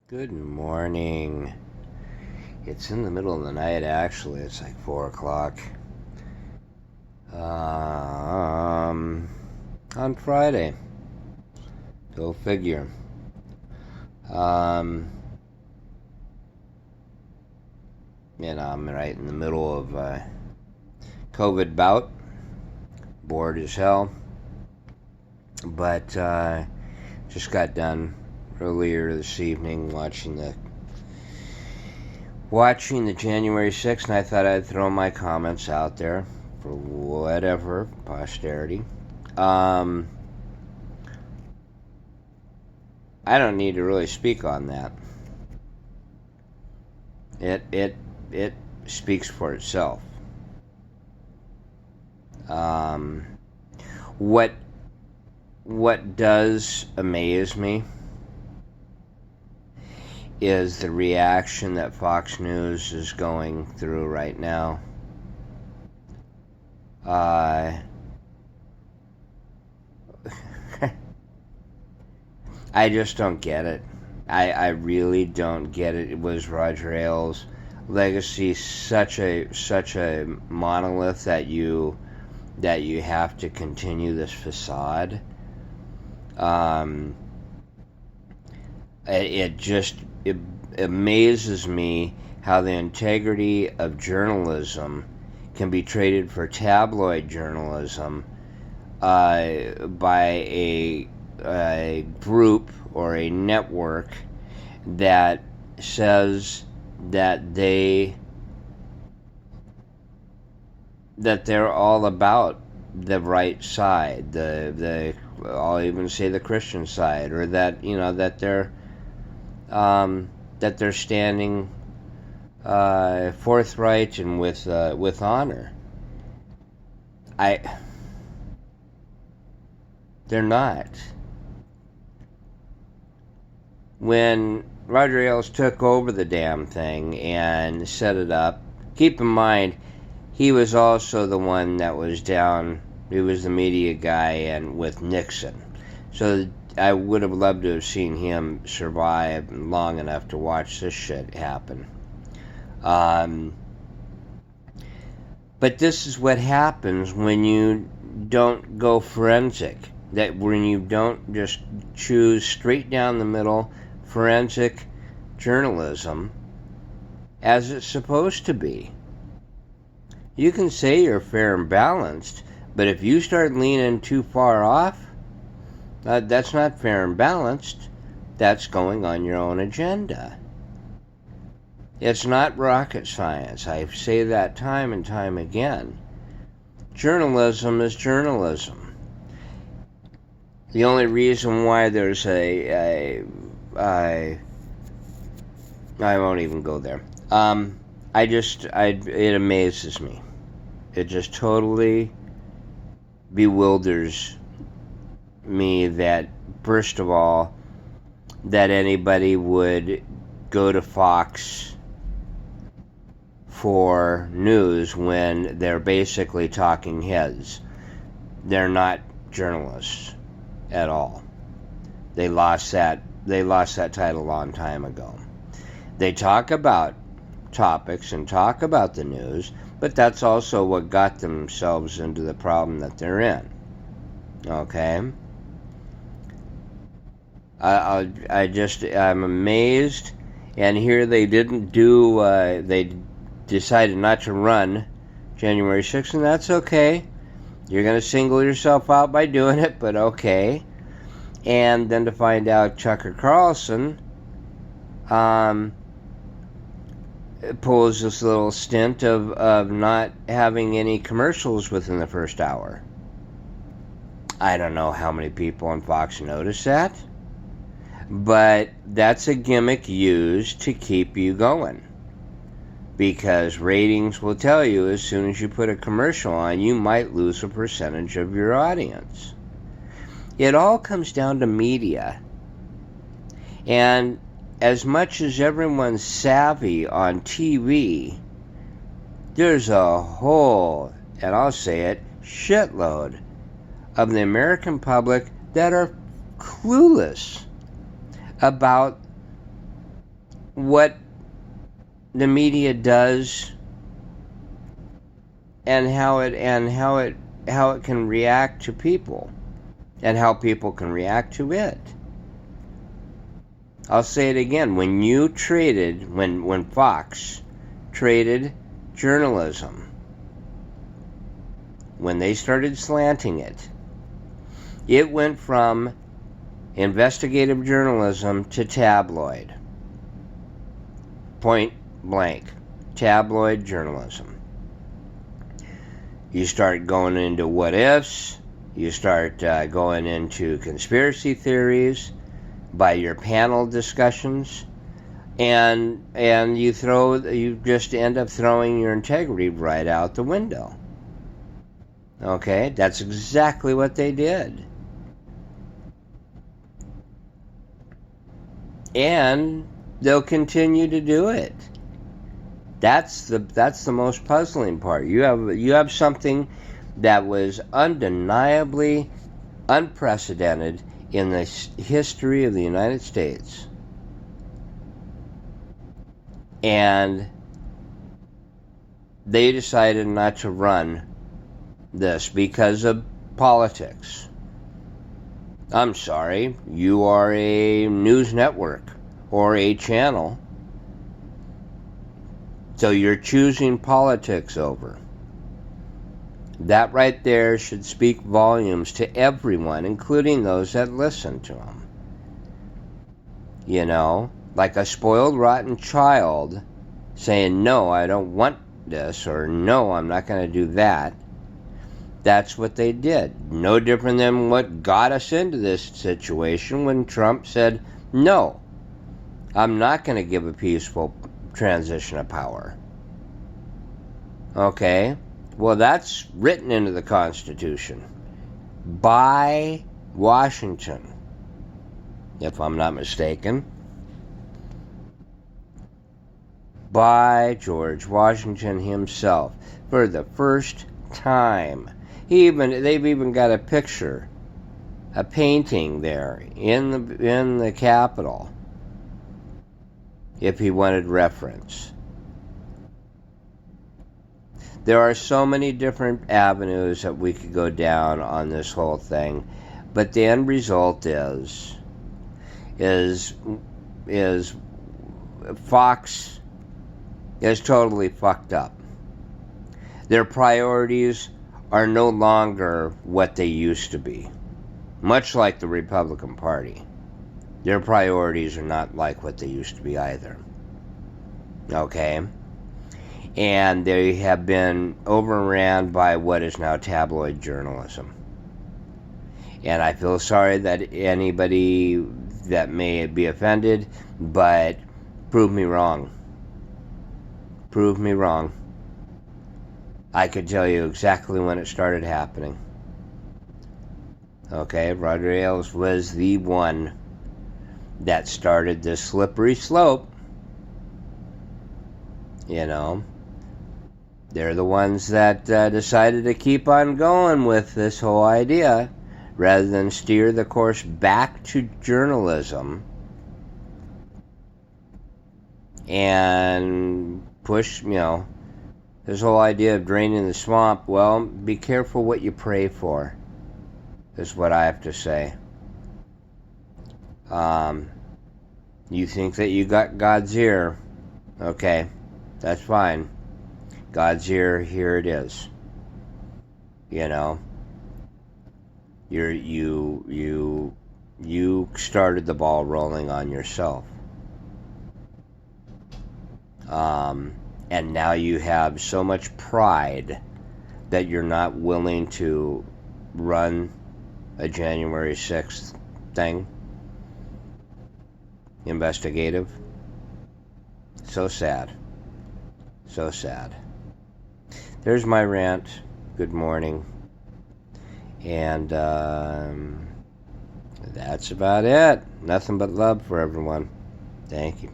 Good morning. It's in the middle of the night, actually. It's like 4 o'clock. On Friday. Go figure. Um, I'm right in the middle of COVID bout. Bored as hell. But just got done earlier this evening watching the January 6th, and I thought I'd throw my comments out there for whatever posterity. I don't need to really speak on that. It speaks for itself. What does amaze me is the reaction that Fox News is going through right now. I just don't get it. I really don't get it. It was Roger Ailes' legacy such a monolith that you have to continue this facade. It amazes me how the integrity of journalism can be traded for tabloid journalism by a group or a network that says that they're all about the right side, I'll even say the Christian side, or that that they're standing forthright and with honor. They're not. When Roger Ailes took over the damn thing and set it up, keep in mind, he was also the one that was down. He was the media guy and with Nixon. So I would have loved to have seen him survive long enough to watch this shit happen. But this is what happens when you don't go forensic. That when you don't just choose straight down the middle forensic journalism as it's supposed to be. You can say you're fair and balanced, but if you start leaning too far off, that's not fair and balanced. That's going on your own agenda. It's not rocket science. I say that time and time again. Journalism is journalism. The only reason why there's I won't even go there. It amazes me. It just totally bewilders me that, first of all, that anybody would go to Fox for news when they're basically talking heads. They're not journalists at all. They lost that title a long time ago. They talk about topics and talk about the news, but that's also what got themselves into the problem that they're in. Okay? I'm amazed, and here they didn't do, they decided not to run January 6th, and that's okay. You're going to single yourself out by doing it, but okay. And then to find out Tucker Carlson pulls this little stint of not having any commercials within the first hour. I don't know how many people on Fox noticed that, but that's a gimmick used to keep you going. Because ratings will tell you as soon as you put a commercial on, you might lose a percentage of your audience. It all comes down to media. And as much as everyone's savvy on TV, there's a whole, and I'll say it, shitload of the American public that are clueless about what the media does and how it can react to people and how people can react to it. I'll say it again. When Fox traded journalism, when they started slanting it, it went from investigative journalism to tabloid. Point blank. Tabloid journalism. You start going into what ifs. You start going into conspiracy theories by your panel discussions, and you just end up throwing your integrity right out the window. Okay, that's exactly what they did. And they'll continue to do it. That's the most puzzling part. You have something that was undeniably unprecedented in the history of the United States. And they decided not to run this because of politics. I'm sorry, you are a news network or a channel, so you're choosing politics over. That right there should speak volumes to everyone, including those that listen to them. You know, like a spoiled, rotten child saying, no, I don't want this, or no, I'm not going to do that. That's what they did. No different than what got us into this situation when Trump said, no, I'm not going to give a peaceful transition of power. Okay? Well, that's written into the Constitution by Washington, if I'm not mistaken. By George Washington himself for the first time. They've even got a picture, a painting there in the Capitol, if he wanted reference. There are so many different avenues that we could go down on this whole thing, but the end result is Fox is totally fucked up. Their priorities are no longer what they used to be. Much like the Republican Party. Their priorities are not like what they used to be either. Okay? And they have been overran by what is now tabloid journalism. And I feel sorry that anybody that may be offended, but prove me wrong. Prove me wrong. I could tell you exactly when it started happening. Okay, Roger Ailes was the one that started this slippery slope. You know, they're the ones that decided to keep on going with this whole idea rather than steer the course back to journalism and push, this whole idea of draining the swamp. Well, be careful what you pray for, is what I have to say. You think that you got God's ear. Okay, that's fine. God's ear, here it is. You started the ball rolling on yourself. And now you have so much pride that you're not willing to run a January 6th thing. Investigative. So sad. So sad. There's my rant. Good morning. And that's about it. Nothing but love for everyone. Thank you.